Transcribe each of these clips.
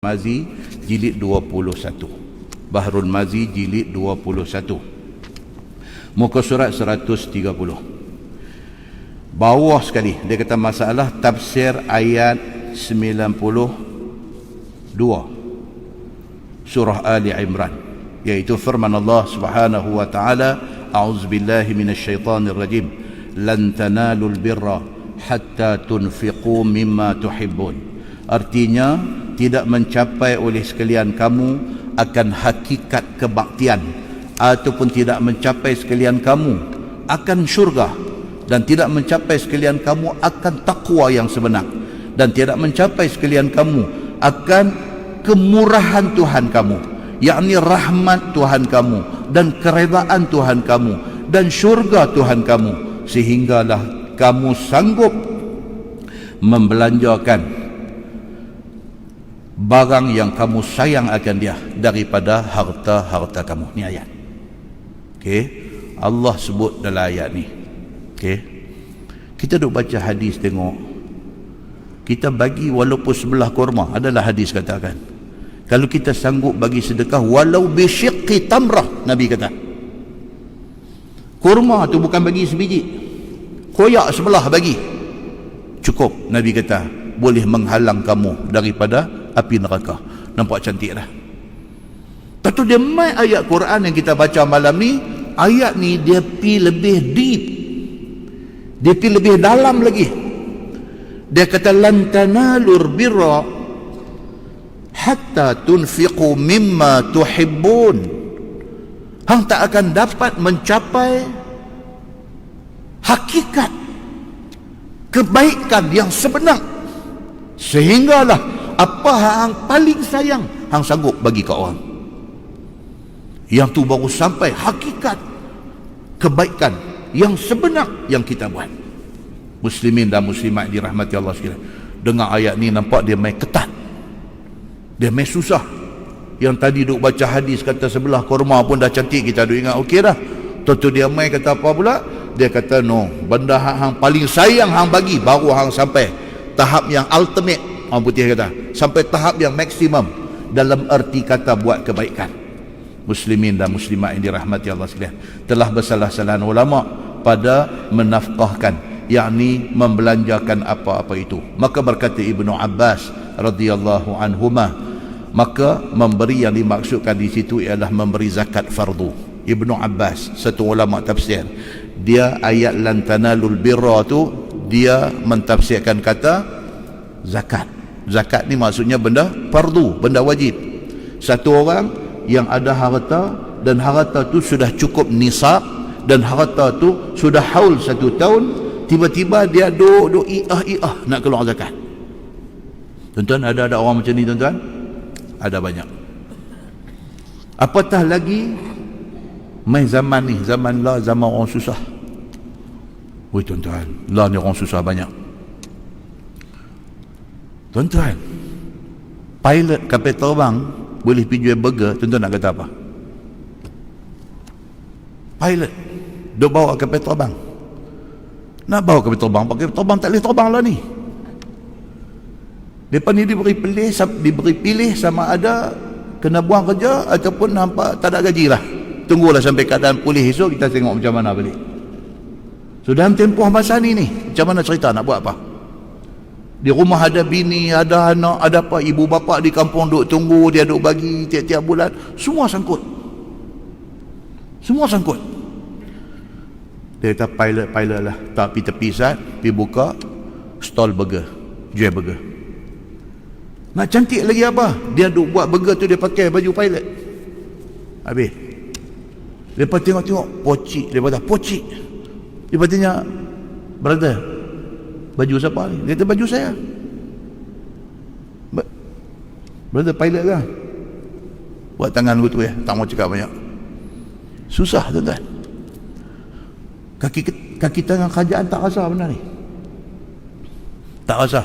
Mazi jilid 21. Bahrul Mazi jilid 21. Muka surat 130. Bawah sekali dia kata masalah tafsir ayat 92 surah Ali Imran, iaitu firman Allah Subhanahu wa taala, a'udzubillahi minasyaitonir rajim, lan tanalul birra hatta tunfiqu mimma tuhibbun. Artinya, tidak mencapai oleh sekalian kamu akan hakikat kebaktian, ataupun tidak mencapai sekalian kamu akan syurga, dan tidak mencapai sekalian kamu akan takwa yang sebenar, dan tidak mencapai sekalian kamu akan kemurahan Tuhan kamu, yakni rahmat Tuhan kamu dan keredaan Tuhan kamu dan syurga Tuhan kamu, sehinggalah kamu sanggup membelanjakan barang yang kamu sayang akan dia daripada harta-harta kamu. Ni ayat. Okey, Allah sebut dalam ayat ni. Okey, kita duk baca hadis, tengok kita bagi walaupun sebelah kurma. Adalah hadis katakan, kalau kita sanggup bagi sedekah walau bisyiqqi tamrah, Nabi kata kurma tu bukan bagi sebiji, koyak sebelah bagi, cukup. Nabi kata boleh menghalang kamu daripada api neraka. Nampak cantik dah. Lepas tu dia mai ayat Quran yang kita baca malam ni. Ayat ni dia pi lebih deep, dia pi lebih dalam lagi. Dia kata lan tanalur birra hatta tunfiqu mimma tuhibbun. Hang tak akan dapat mencapai hakikat kebaikan yang sebenar sehinggalah apa hang paling sayang hang sanggup bagi ke orang. Yang tu baru sampai hakikat kebaikan yang sebenar yang kita buat. Muslimin dan muslimat dirahmati Allah sekalian, dengar ayat ni nampak dia main ketat, dia main susah. Yang tadi duk baca hadis kata sebelah kurma pun dah cantik, kita duk ingat okey dah. Tentu dia main kata apa pula? Dia kata no, benda hang paling sayang hang bagi, baru hang sampai tahap yang ultimate. Orang putih kata sampai tahap yang maksimum dalam erti kata buat kebaikan. Muslimin dan muslimat yang dirahmati Allah sekalian, telah bersalah-salahan ulama pada menafkahkan, yakni membelanjakan apa-apa itu. Maka berkata Ibnu Abbas radhiyallahu anhuma, maka memberi yang dimaksudkan di situ ialah memberi zakat fardu. Ibnu Abbas, satu ulama tafsir, dia ayat lan tanalul birra tu dia mentafsirkan kata zakat. Zakat ni maksudnya benda fardu, benda wajib. Satu orang yang ada harta dan harta tu sudah cukup nisab dan harta tu sudah haul 1 tahun, tiba-tiba dia duk i'ah nak keluar zakat. Tuan-tuan, ada orang macam ni tuan-tuan? Ada banyak. Apatah lagi main zaman ni, zaman lah, zaman orang susah. Woi tuan-tuan, lah ni orang susah banyak. Tuan-tuan, pilot kapal terbang boleh pergi jual burger, tuan-tuan nak kata apa? Pilot duk bawa kapal terbang, nak bawa kapal terbang, pakai terbang tak boleh terbang lah ni. Lepas ni diberi pilih sama ada kena buang kerja ataupun nampak tak ada gaji lah. Tunggulah sampai keadaan pulih esok, kita tengok macam mana balik. So dalam tempoh masa ni macam mana cerita nak buat apa? Di rumah ada bini, ada anak, ada apa, ibu bapa di kampung duk tunggu, dia duk bagi tiap-tiap bulan, semua sangkut. Semua sangkut. Dia kata pilot lah, tak pergi tepi sat, pergi buka stall burger, jual burger. Nak cantik lagi apa? Dia duk buat burger tu, dia pakai baju pilot. Habis. Lepas tengok-tengok, pocik. Dia kata, pocik. Dia tanya, brother, baju siapa ni? Dia kata, baju saya. Brother pilot kan? Buat tangan aku tu ya, tak mau cakap banyak. Susah tuan-tuan. Kaki tangan kerajaan tak rasa benda ni. Tak rasa.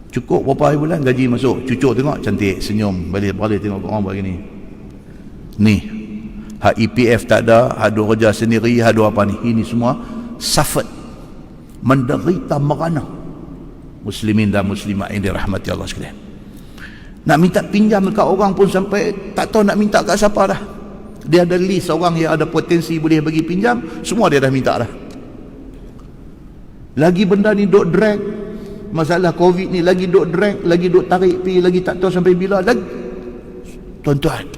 Cukup berapa hari bulan gaji masuk, cucuk tengok cantik, senyum, balik tengok orang buat gini. Ni hak EPF tak ada, hak duk kerja sendiri, hak duk apa ni, ini semua suffered, menderita merana. Muslimin dan muslimat yang dirahmati Allah sekalian. Nak minta pinjam dekat orang pun sampai tak tahu nak minta kat siapa dah. Dia ada list orang yang ada potensi boleh bagi pinjam, semua dia dah minta dah. Lagi benda ni duk drag, masalah Covid ni lagi duk drag, lagi duk tarik pi, lagi tak tahu sampai bila lagi. Tuan-tuan,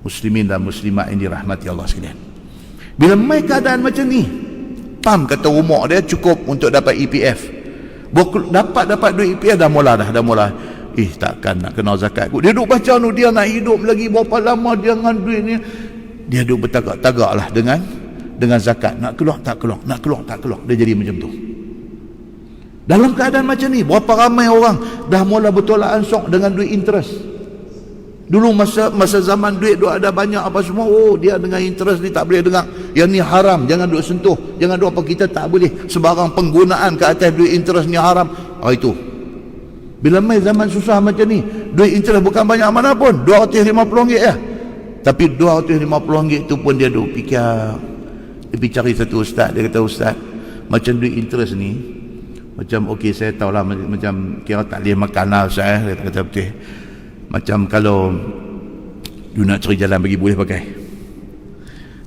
muslimin dan muslimat yang dirahmati Allah sekalian, bila mai keadaan macam ni, PAM kata rumah dia cukup untuk dapat EPF, dapat duit EPF dah mula. Takkan nak kena zakat kot. Dia duk baca tu, dia nak hidup lagi berapa lama dengan duit ni. Dia duk bertagak-tagak lah dengan zakat. Nak keluar tak keluar, nak keluar tak keluar. Dia jadi macam tu. Dalam keadaan macam ni, berapa ramai orang dah mula bertolak ansur dengan duit interest. Dulu masa zaman duit duk ada banyak apa semua, dia dengan interest ni tak boleh dengar. Yang ni haram, jangan duk sentuh. Jangan duk apa, kita tak boleh sembarang penggunaan ke atas duit interest ni haram. Itu. Bila mai zaman susah macam ni, duit interest bukan banyak mana pun, RM250 ya. Tapi RM250 tu pun dia duk fikir. Dia pergi cari satu ustaz, dia kata, ustaz, macam duit interest ni, macam okey saya tahulah, macam kira tak boleh makan lah ustaz, dia kata betul. Macam kalau you nak cari jalan bagi boleh pakai.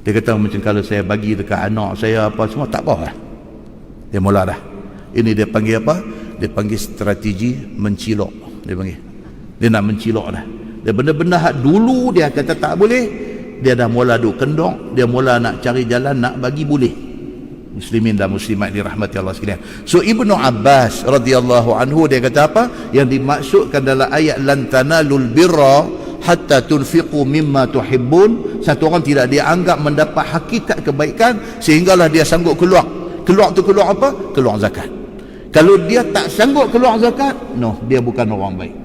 Dia kata macam kalau saya bagi dekat anak saya apa semua tak apa lah. Dia mula dah. Ini dia panggil apa? Dia panggil strategi mencilok. Dia nak mencilok dah. Dia benda-benda hak dulu dia kata tak boleh, dia dah mula duk kendong, dia mula nak cari jalan nak bagi boleh. Muslimin dan muslimat dirahmati Allah sekalian. So Ibnu Abbas radhiyallahu anhu dia kata apa? Yang dimaksudkan dalam ayat lan tanalul birra hatta tunfiqu mimma tuhibbun, satu orang tidak dianggap mendapat hakikat kebaikan sehinggalah dia sanggup keluar. Keluar tu keluar apa? Keluar zakat. Kalau dia tak sanggup keluar zakat, no, dia bukan orang baik.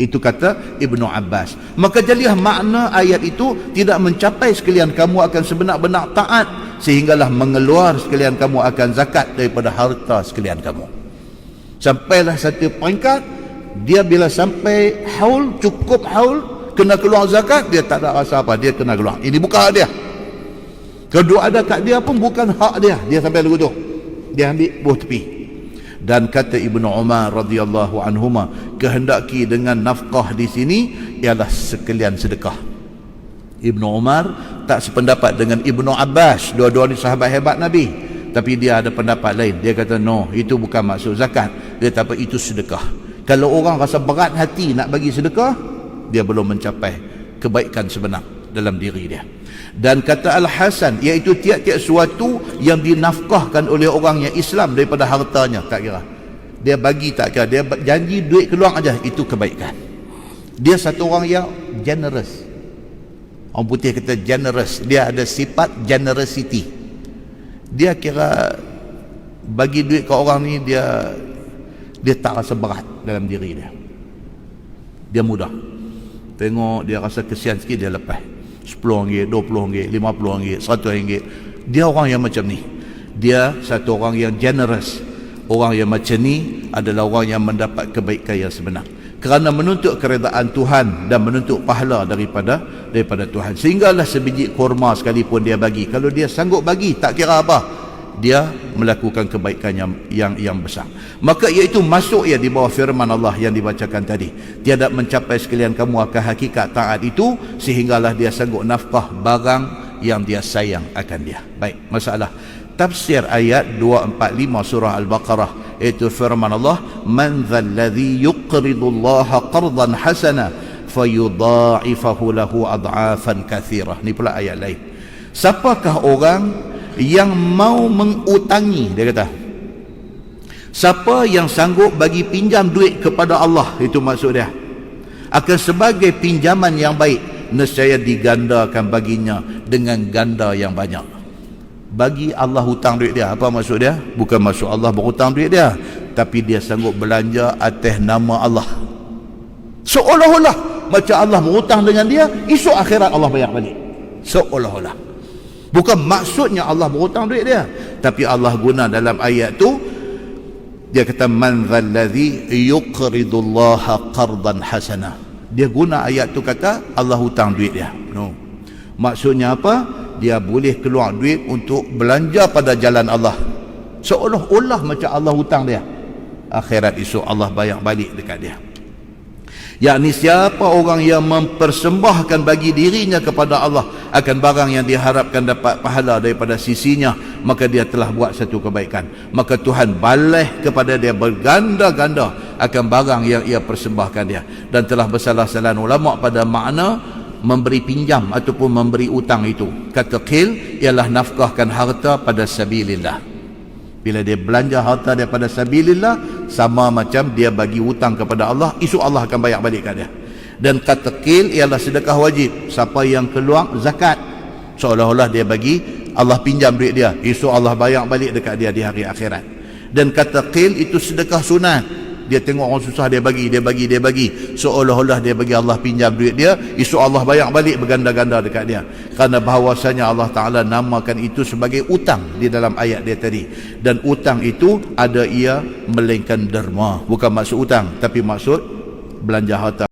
Itu kata Ibnu Abbas. Maka jadilah makna ayat itu tidak mencapai sekalian kamu akan sebenar-benar taat sehinggalah mengeluar sekalian kamu akan zakat daripada harta sekalian kamu. Sampailah satu peringkat, dia bila sampai haul, cukup haul, kena keluar zakat, dia tak ada rasa apa, dia kena keluar. Ini bukan hak dia. Kalau ada kat dia pun bukan hak dia. Dia sampai lagu tu, dia ambil buah tepi. Dan kata Ibnu Umar radhiyallahu anhuma, kehendaki dengan nafkah di sini ialah sekalian sedekah. Ibnu Umar tak sependapat dengan Ibnu Abbas, dua-dua ni sahabat hebat Nabi, tapi dia ada pendapat lain. Dia kata no, itu bukan maksud zakat. Dia kata itu sedekah. Kalau orang rasa berat hati nak bagi sedekah, dia belum mencapai kebaikan sebenar dalam diri dia. Dan kata Al-Hasan, iaitu tiap-tiap sesuatu yang dinafkahkan oleh orang yang Islam daripada hartanya, tak kira dia bagi, tak kira dia janji duit keluar aja, itu kebaikan. Dia satu orang yang generous. Orang putih kata generous, dia ada sifat generosity. Dia kira bagi duit ke orang ni, dia tak rasa berat dalam diri dia. Dia mudah. Tengok dia rasa kesian sikit, dia lepas RM10, RM20, RM50, RM100. Dia orang yang macam ni. Dia satu orang yang generous. Orang yang macam ni adalah orang yang mendapat kebaikan yang sebenar, kerana menuntut keredaan Tuhan dan menuntut pahala daripada Tuhan. Sehinggalah sebiji kurma sekalipun dia bagi, kalau dia sanggup bagi, tak kira apa, dia melakukan kebaikan yang besar. Maka iaitu masuk ya di bawah firman Allah yang dibacakan tadi. Tiada mencapai sekalian kamu akan hakikat taat itu sehinggalah dia sanggup nafkah barang yang dia sayang akan dia. Baik, masalah tafsir ayat 245 surah Al-Baqarah, iaitu firman Allah, man dzalladzi yuqridullaha qardan hasana fayudha'ifahu lahu ad'afan katsirah. Ni pula ayat lain. Siapakah orang yang mau mengutangi, dia kata, siapa yang sanggup bagi pinjam duit kepada Allah, itu maksud dia, akan sebagai pinjaman yang baik, nescaya digandakan baginya dengan ganda yang banyak. Bagi Allah hutang duit dia, apa maksud dia? Bukan maksud Allah berhutang duit dia, tapi dia sanggup belanja atas nama Allah, seolah-olah macam Allah berhutang dengan dia, esok akhirat Allah bayar balik. Seolah-olah. Bukan maksudnya Allah berhutang duit dia, tapi Allah guna dalam ayat tu, dia kata man dzalladzi yuqridullaha qardan hasana. Dia guna ayat tu kata Allah hutang duit dia. No. Maksudnya apa? Dia boleh keluar duit untuk belanja pada jalan Allah, seolah-olah macam Allah hutang dia. Akhirat esok Allah bayar balik dekat dia. yakni siapa orang yang mempersembahkan bagi dirinya kepada Allah akan barang yang diharapkan dapat pahala daripada sisinya, maka dia telah buat satu kebaikan, maka Tuhan balas kepada dia berganda-ganda akan barang yang ia persembahkan dia. Dan telah bersalah-salah ulama pada makna memberi pinjam ataupun memberi utang itu. Kata qil ialah nafkahkan harta pada sabilillah. Bila dia belanja harta daripada sabilillah, sama macam dia bagi hutang kepada Allah, esok Allah akan bayar balik kat dia. Dan kata qil ialah sedekah wajib. Siapa yang keluar zakat, seolah-olah dia bagi, Allah pinjam duit dia, esok Allah bayar balik dekat dia di hari akhirat. Dan kata qil itu sedekah sunat. Dia tengok orang susah, dia bagi, seolah-olah dia bagi, Allah pinjam duit dia, esok Allah bayar balik berganda-ganda dekat dia. Kerana bahawasanya Allah Ta'ala namakan itu sebagai utang di dalam ayat dia tadi. Dan utang itu ada ia melainkan derma, bukan maksud utang, tapi maksud belanja harta.